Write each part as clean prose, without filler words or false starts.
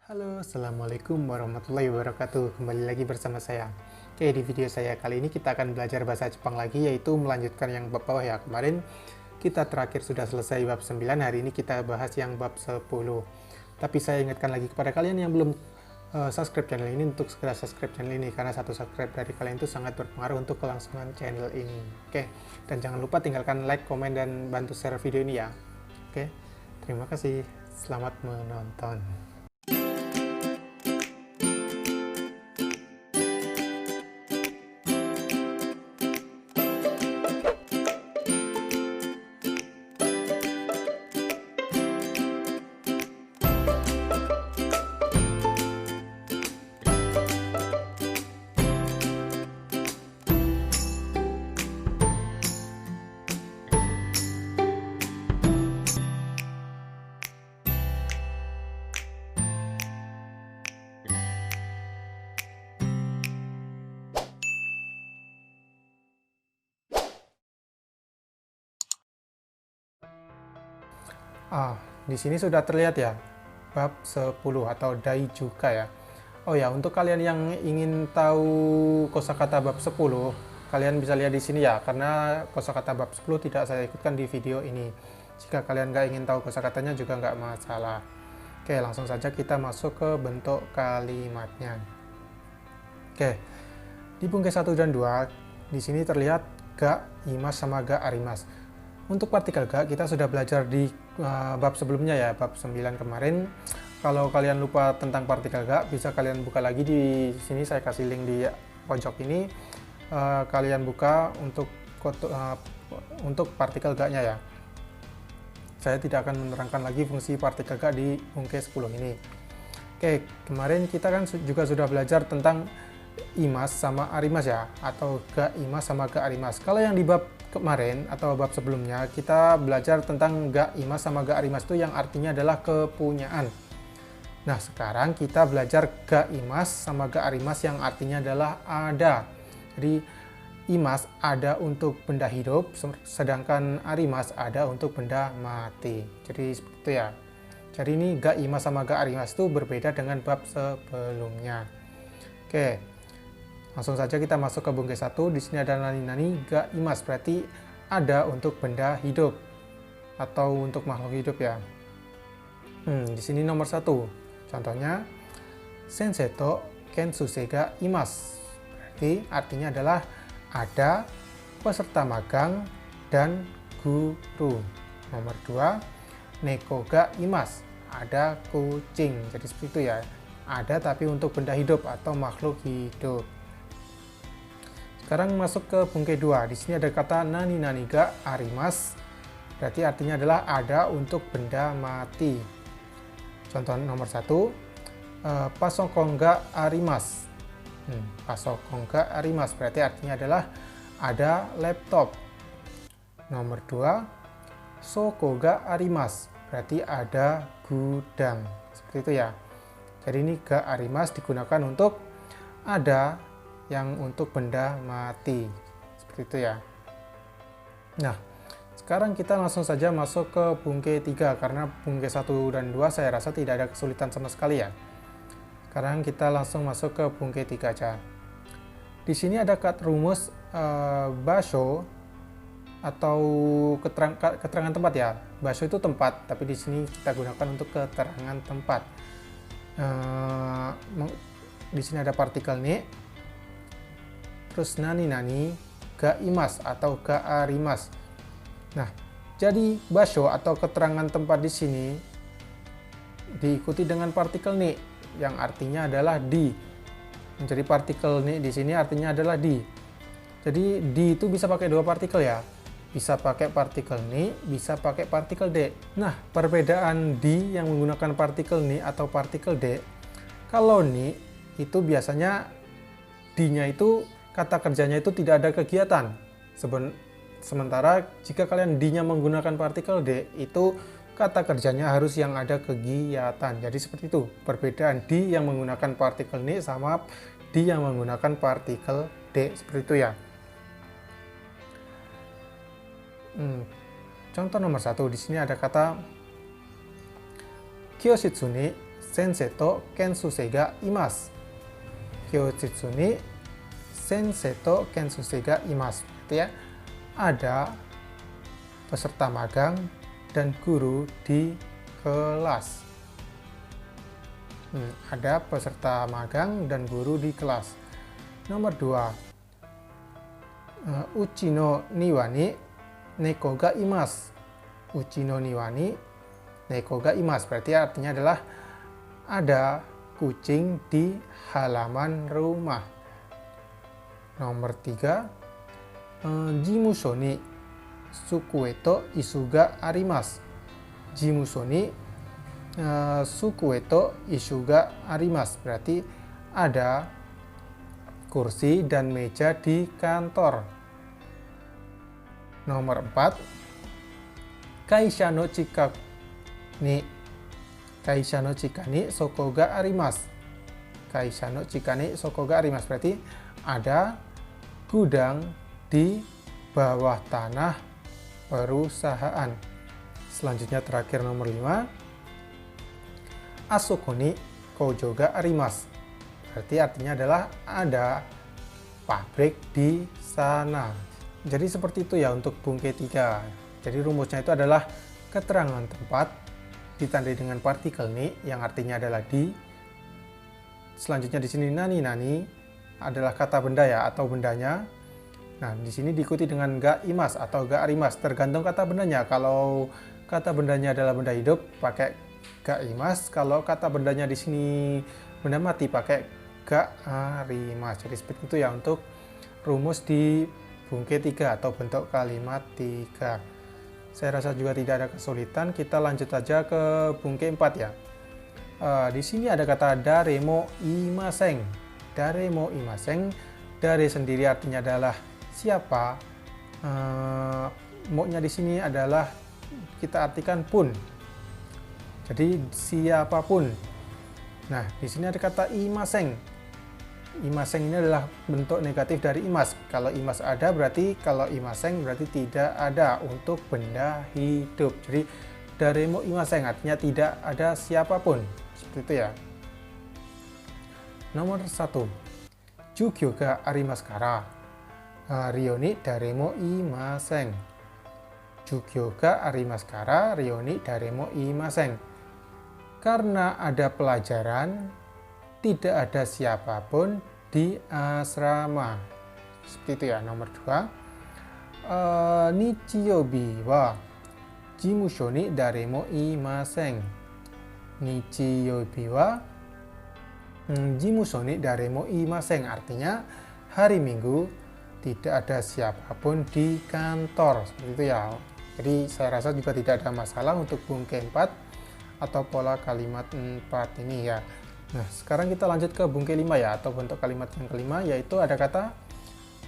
Halo, Assalamualaikum warahmatullahi wabarakatuh. Kembali lagi bersama saya. Oke, di video saya kali ini kita akan belajar bahasa Jepang lagi, yaitu melanjutkan yang bab bawah ya. Kemarin kita terakhir sudah selesai bab 9, hari ini kita bahas yang bab 10. Tapi saya ingatkan lagi kepada kalian yang belum subscribe channel ini untuk segera subscribe channel ini, karena satu subscribe dari kalian itu sangat berpengaruh untuk kelangsungan channel ini. Oke, dan jangan lupa tinggalkan like, komen, dan bantu share video ini ya. Oke, terima kasih. Selamat menonton. Di sini sudah terlihat ya, bab 10 atau Daijuka ya. Oh ya, untuk kalian yang ingin tahu kosakata bab 10, kalian bisa lihat di sini ya, karena kosakata bab 10 tidak saya ikutkan di video ini. Jika kalian nggak ingin tahu kosakatanya juga nggak masalah. Oke, langsung saja kita masuk ke bentuk kalimatnya. Oke, di bungkus 1 dan 2, di sini terlihat ga imas sama ga arimas. Untuk partikel ga kita sudah belajar di bab sebelumnya ya, bab 9 kemarin. Kalau kalian lupa tentang partikel ga, bisa kalian buka lagi di sini, saya kasih link di pojok ini. Kalian buka untuk partikel ga-nya ya. Saya tidak akan menerangkan lagi fungsi partikel ga di bungkus 10 ini. Oke, kemarin kita kan juga sudah belajar tentang imas sama arimas ya, atau ga imas sama ga arimas. Kalau yang di bab kemarin atau bab sebelumnya kita belajar tentang ga imas sama ga arimas itu yang artinya adalah kepunyaan. Nah, sekarang kita belajar ga imas sama ga arimas yang artinya adalah ada. Jadi imas ada untuk benda hidup, sedangkan arimas ada untuk benda mati. Jadi seperti itu ya. Jadi ini ga imas sama ga arimas itu berbeda dengan bab sebelumnya. Oke. Langsung saja kita masuk ke bungkus 1. Di sini ada nani-nani ga imas, berarti ada untuk benda hidup atau untuk makhluk hidup ya. Di sini nomor 1. Contohnya sensei to kensuse ga imas. Berarti artinya adalah ada peserta magang dan guru. Nomor 2, neko ga imas. Ada kucing. Jadi seperti itu ya. Ada tapi untuk benda hidup atau makhluk hidup. Sekarang masuk ke bungkus 2. Di sini ada kata nani-nani ga arimas. Berarti artinya adalah ada untuk benda mati. Contoh nomor 1, pasokon ga arimas. Pasokon ga arimas berarti artinya adalah ada laptop. Nomor 2, soko ga arimas. Berarti ada gudang. Seperti itu ya. Jadi ini ga arimas digunakan untuk ada yang untuk benda mati. Seperti itu ya. Nah, sekarang kita langsung saja masuk ke bungkus 3, karena bungkus 1 dan 2 saya rasa tidak ada kesulitan sama sekali ya. Sekarang kita langsung masuk ke bungkus 3 aja. Di sini ada rumus basho atau keterangan tempat ya. Basho itu tempat, tapi di sini kita gunakan untuk keterangan tempat. Di sini ada partikel ni, terus nani-nani ga imas atau ga arimas. Nah, jadi basho atau keterangan tempat di sini diikuti dengan partikel ni yang artinya adalah di. Jadi partikel ni di sini artinya adalah di. Jadi di itu bisa pakai dua partikel ya. Bisa pakai partikel ni, bisa pakai partikel de. Nah, perbedaan di yang menggunakan partikel ni atau partikel de, kalau ni itu biasanya di-nya itu kata kerjanya itu tidak ada kegiatan. Sementara jika kalian di-nya menggunakan partikel d, itu kata kerjanya harus yang ada kegiatan. Jadi seperti itu perbedaan di yang menggunakan partikel ni sama di yang menggunakan partikel d. Seperti itu ya. Contoh nomor 1, di sini ada kata Kyoshitsu ni sensei to kensusei ga imasu. Kyochitsu ni sensei to kensusei ga imasu. Berarti ya, ada peserta magang dan guru di kelas. Ada peserta magang dan guru di kelas. Nomor 2. Uchi no niwa ni neko ga imasu. Uchi no niwa ni neko ga imasu. Berarti artinya adalah ada kucing di halaman rumah. Nomor 3. Jimusho ni sukue to isu ga arimasu. Jimusho ni sukue to isu ga arimasu. Berarti ada kursi dan meja di kantor. Nomor 4. Kaisha no chika ni soko ga arimasu. Kaisha no chika ni soko ga arimasu. Berarti ada gudang di bawah tanah perusahaan. Selanjutnya terakhir nomor 5. Asoko ni koujo ga arimasu. Berarti artinya adalah ada pabrik di sana. Jadi seperti itu ya untuk bungke 3. Jadi rumusnya itu adalah keterangan tempat ditandai dengan partikel ni yang artinya adalah di. Selanjutnya di sini nani adalah kata benda ya atau bendanya. Nah, di sini diikuti dengan ga imas atau ga arimas, tergantung kata bendanya. Kalau kata bendanya adalah benda hidup pakai ga imas, kalau kata bendanya di sini benda mati pakai ga arimas. Jadi seperti itu ya untuk rumus di bungke 3 atau bentuk kalimat 3. Saya rasa juga tidak ada kesulitan. Kita lanjut aja ke bungke 4 ya. Di sini ada kata daremo imaseng. Daremo imaseng. Dare sendiri artinya adalah siapa. Mo-nya di sini adalah kita artikan pun. Jadi siapapun. Nah, di sini ada kata imaseng. Imaseng ini adalah bentuk negatif dari imas. Kalau imas ada berarti, kalau imaseng berarti tidak ada untuk benda hidup. Jadi daremo imaseng artinya tidak ada siapapun. Seperti itu ya. Nomor 1. Jugyo ga arimasu kara ryo ni daremo imaseng. Jugyo ga arimasu kara ryo ni daremo imaseng. Karena ada pelajaran, tidak ada siapapun di asrama. Seperti itu ya. Nomor 2. Nichiyobi wa jimusho ni daremo imaseng. Nichiyobi wa jimusho ni daremo imaseng. Artinya hari Minggu tidak ada siapapun di kantor. Seperti itu ya. Jadi saya rasa juga tidak ada masalah untuk bungke 4 atau pola kalimat 4 ini ya. Nah, sekarang kita lanjut ke bungke 5 ya, atau bentuk kalimat yang kelima, yaitu ada kata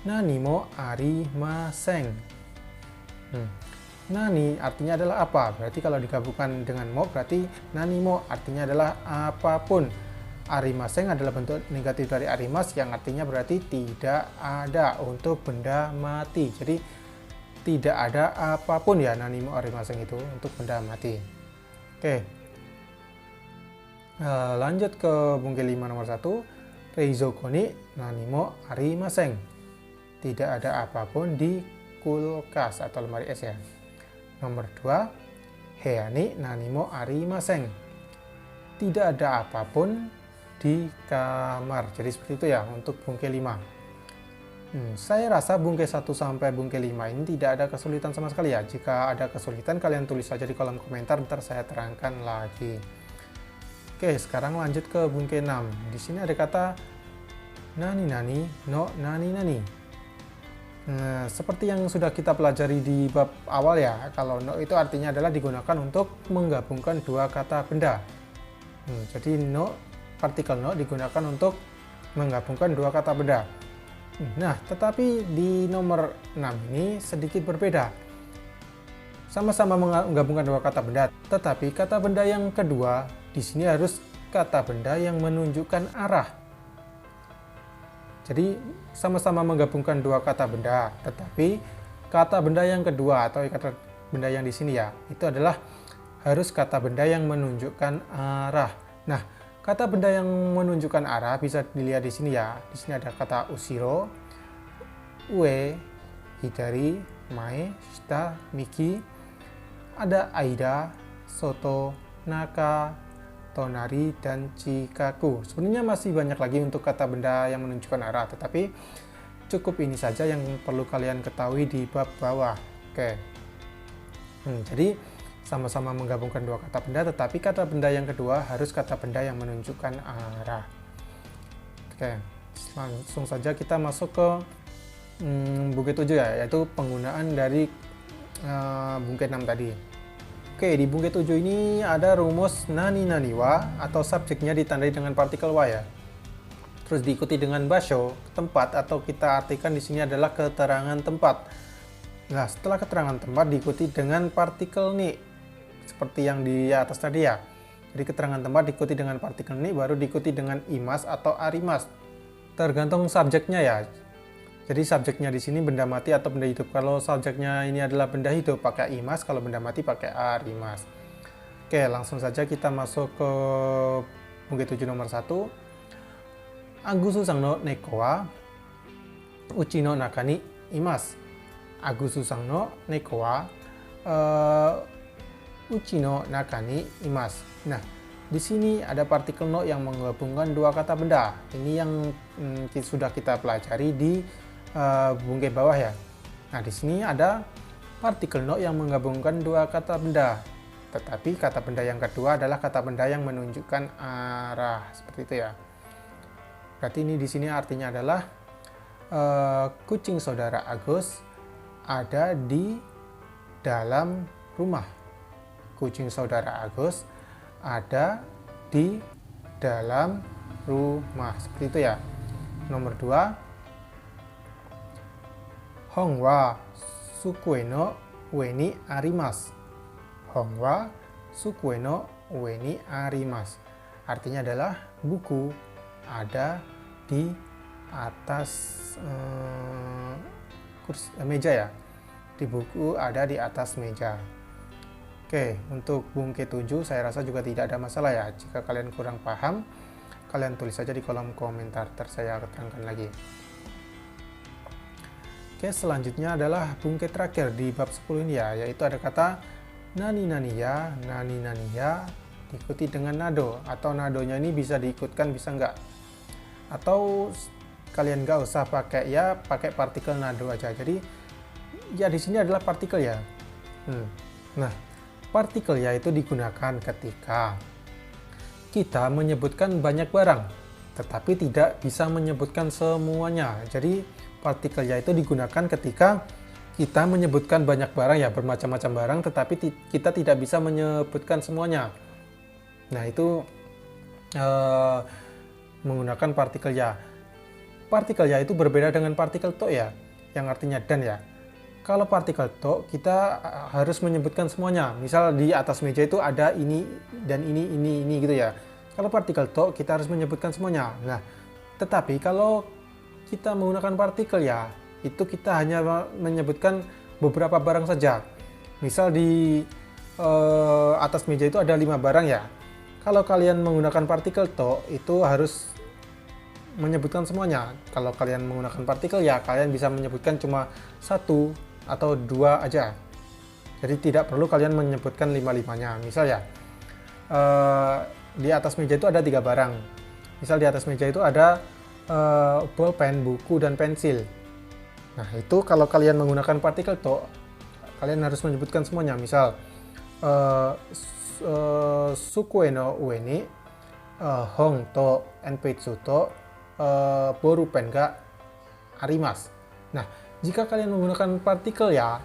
nani mo arimaseng. Nani artinya adalah apa? Berarti kalau digabungkan dengan mo berarti nani mo artinya adalah apapun. Arimaseng adalah bentuk negatif dari arimas yang artinya berarti tidak ada untuk benda mati. Jadi tidak ada apapun ya nani mo arimaseng itu untuk benda mati. Oke. Lanjut ke bungke 5 nomor 1. Reizouko ni nani mo arimaseng. Tidak ada apapun di kulkas atau lemari es ya. Nomor 2. Heya ni nani mo arimaseng. Tidak ada apapun di kamar. Jadi seperti itu ya untuk bungke 5. Saya rasa bungke 1 sampai bungke 5 ini tidak ada kesulitan sama sekali ya. Jika ada kesulitan kalian tulis saja di kolom komentar, ntar saya terangkan lagi. Oke, sekarang lanjut ke bungke 6. Di sini ada kata nani no nani. Nah, seperti yang sudah kita pelajari di bab awal ya, kalau no itu artinya adalah digunakan untuk menggabungkan dua kata benda. Jadi no, partikel no digunakan untuk menggabungkan dua kata benda. Nah, tetapi di nomor 6 ini sedikit berbeda. Sama-sama menggabungkan dua kata benda, tetapi kata benda yang kedua di sini harus kata benda yang menunjukkan arah. Jadi sama-sama menggabungkan dua kata benda, tetapi kata benda yang kedua atau kata benda yang di sini ya, itu adalah harus kata benda yang menunjukkan arah. Nah, Kata benda yang menunjukkan arah bisa dilihat di sini ya. Di sini ada kata ushiro, ue, hidari, mae, shita, miki. Ada aida, soto, naka, tonari, dan chikaku. Sebenarnya masih banyak lagi untuk kata benda yang menunjukkan arah, tetapi cukup ini saja yang perlu kalian ketahui di bab bawah. Oke. Jadi sama-sama menggabungkan dua kata benda, tetapi kata benda yang kedua harus kata benda yang menunjukkan arah. Oke, langsung saja kita masuk ke bungke 7 ya, yaitu penggunaan dari bungke 6 tadi. Oke, di bungke 7 ini ada rumus nani nani wa, atau subjeknya ditandai dengan partikel wa ya. Terus diikuti dengan basho, tempat, atau kita artikan di sini adalah keterangan tempat. Nah, setelah keterangan tempat diikuti dengan partikel ni, seperti yang di atas tadi ya. Jadi keterangan tempat diikuti dengan partikel ni, baru diikuti dengan imas atau arimas. Tergantung subjeknya ya. Jadi subjeknya di sini benda mati atau benda hidup. Kalau subjeknya ini adalah benda hidup pakai imas, kalau benda mati pakai arimas. Oke, langsung saja kita masuk ke bungke 7 nomor 1. Agususang no neko wa uchi no naka ni imasu. Agususang no neko wa uchi no naka ni imasu. Nah, di sini ada partikel no yang menggabungkan dua kata benda. Ini yang sudah kita pelajari di bungke bawah ya. Nah, di sini ada partikel no yang menggabungkan dua kata benda. Tetapi kata benda yang kedua adalah kata benda yang menunjukkan arah, seperti itu ya. Berarti ini di sini artinya adalah kucing saudara Agus ada di dalam rumah. Kucing saudara Agus ada di dalam rumah, seperti itu ya. Nomor 2, hong wa sukue no ue ni arimasu. Hong wa sukue no ue ni arimasu. Artinya adalah buku ada di atas meja ya. Di buku ada di atas meja. Oke, untuk bungke 7 saya rasa juga tidak ada masalah ya. Jika kalian kurang paham, kalian tulis saja di kolom komentar, saya terangkan lagi. Oke, selanjutnya adalah bungke terakhir di bab 10 ini ya, yaitu ada kata nani nani ya, diikuti dengan nado, atau nadonya ini bisa diikutkan bisa enggak. Atau kalian nggak usah pakai ya, pakai partikel nado aja. Jadi ya di sini adalah partikel ya. Nah, partikel ya itu digunakan ketika kita menyebutkan banyak barang, tetapi tidak bisa menyebutkan semuanya. Jadi partikel ya itu digunakan ketika kita menyebutkan banyak barang ya, bermacam-macam barang, tetapi kita tidak bisa menyebutkan semuanya. Nah, itu menggunakan partikel ya. Partikel ya itu berbeda dengan partikel to ya, yang artinya dan ya. Kalau partikel to kita harus menyebutkan semuanya. Misal di atas meja itu ada ini dan ini gitu ya. Kalau partikel to kita harus menyebutkan semuanya. Nah, tetapi kalau kita menggunakan partikel ya, itu kita hanya menyebutkan beberapa barang saja. Misal di atas meja itu ada 5 barang ya. Kalau kalian menggunakan partikel to, itu harus menyebutkan semuanya. Kalau kalian menggunakan partikel ya, kalian bisa menyebutkan cuma 1 atau 2 aja. Jadi tidak perlu kalian menyebutkan 5-5-nya. Misal ya, di atas meja itu ada 3 barang. Misal di atas meja itu ada bolpen, buku, dan pensil. Nah, itu kalau kalian menggunakan partikel to, kalian harus menyebutkan semuanya. Misal sukue no ue ni hong to enpetsu to borupen ga arimasu. Nah, jika kalian menggunakan partikel ya,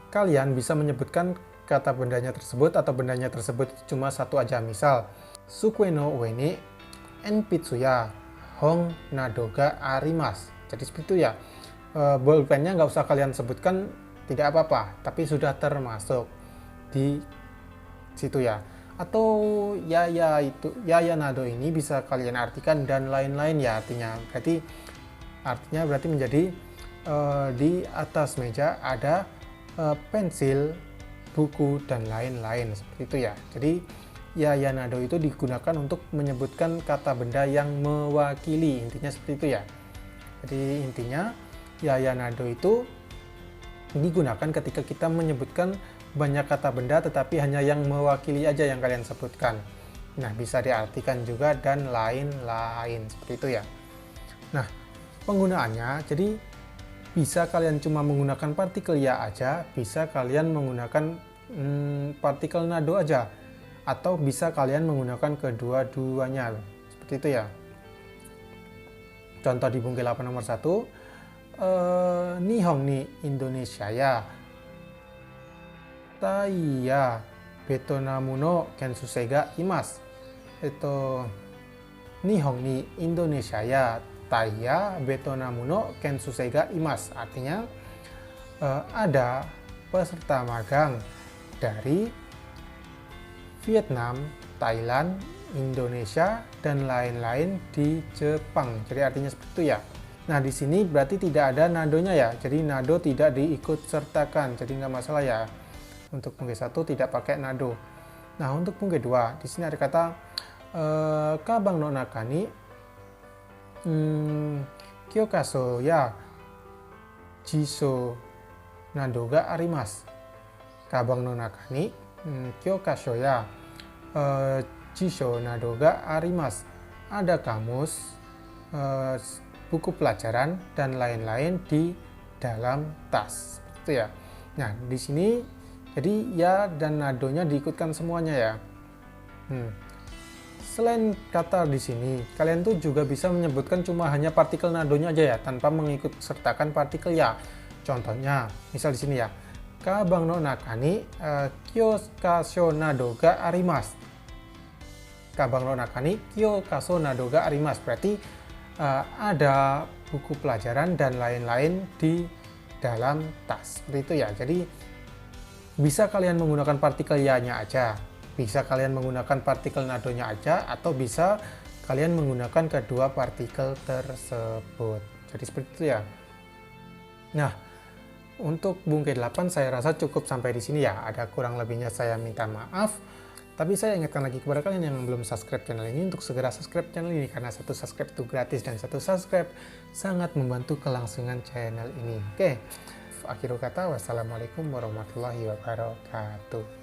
kalian bisa menyebutkan kata bendanya tersebut atau bendanya tersebut cuma satu aja. Misal sukue no ue ni enpetsu ya hong nado ga arimasu. Jadi seperti itu ya. Bolpennya nggak usah kalian sebutkan, tidak apa-apa, tapi sudah termasuk di situ ya. Atau ya itu ya nado ini bisa kalian artikan dan lain-lain ya, artinya berarti menjadi di atas meja ada pensil, buku, dan lain-lain, seperti itu ya. Jadi ya nado itu digunakan untuk menyebutkan kata benda yang mewakili, intinya seperti itu ya. Jadi intinya ya nado itu digunakan ketika kita menyebutkan banyak kata benda tetapi hanya yang mewakili aja yang kalian sebutkan. Nah, bisa diartikan juga dan lain-lain seperti itu ya. Nah, penggunaannya jadi bisa kalian cuma menggunakan partikel ya aja, bisa kalian menggunakan partikel nado aja, atau bisa kalian menggunakan kedua-duanya seperti itu ya. Contoh di bungke 8 nomor 1, Nihong ni Indonesia ya, Tai ya Betonamu no kensusei ga imasu. Nihong ni Indonesia ya, Tai ya Betonamu no kensusei ga imasu. Artinya ada peserta magang dari Vietnam, Thailand, Indonesia, dan lain-lain di Jepang. Jadi artinya seperti itu ya. Nah, di sini berarti tidak ada nadonya ya. Jadi nado tidak diikut sertakan. Jadi nggak masalah ya. Untuk bungke 1 tidak pakai nado. Nah, untuk bungke 2, di sini ada kata kabang no naka ni kyokaso ya jiso nado ga arimasu. Kabang no naka ni kyokaso ya jiso nado ga arimasu. Ada kamus, buku pelajaran dan lain-lain di dalam tas. Itu ya. Nah, di sini jadi ya dan nadonya diikutkan semuanya ya. Selain kata di sini, kalian tuh juga bisa menyebutkan cuma hanya partikel nadonya aja ya, tanpa mengikut sertakan partikel ya. Contohnya, misal di sini ya, kabang no naka ni kyokaso nado ga arimasu. Kabang no naka ni kyokaso nado ga arimasu. Berarti ada buku pelajaran dan lain-lain di dalam tas. Seperti itu ya. Jadi bisa kalian menggunakan partikel ya-nya aja, bisa kalian menggunakan partikel nadonya aja, atau bisa kalian menggunakan kedua partikel tersebut. Jadi seperti itu ya. Nah, untuk bungke 8 saya rasa cukup sampai di sini ya. Ada kurang lebihnya saya minta maaf. Tapi saya ingatkan lagi kepada kalian yang belum subscribe channel ini untuk segera subscribe channel ini, karena satu subscribe itu gratis dan satu subscribe sangat membantu kelangsungan channel ini. Oke. Akhirul kata, wassalamualaikum warahmatullahi wabarakatuh.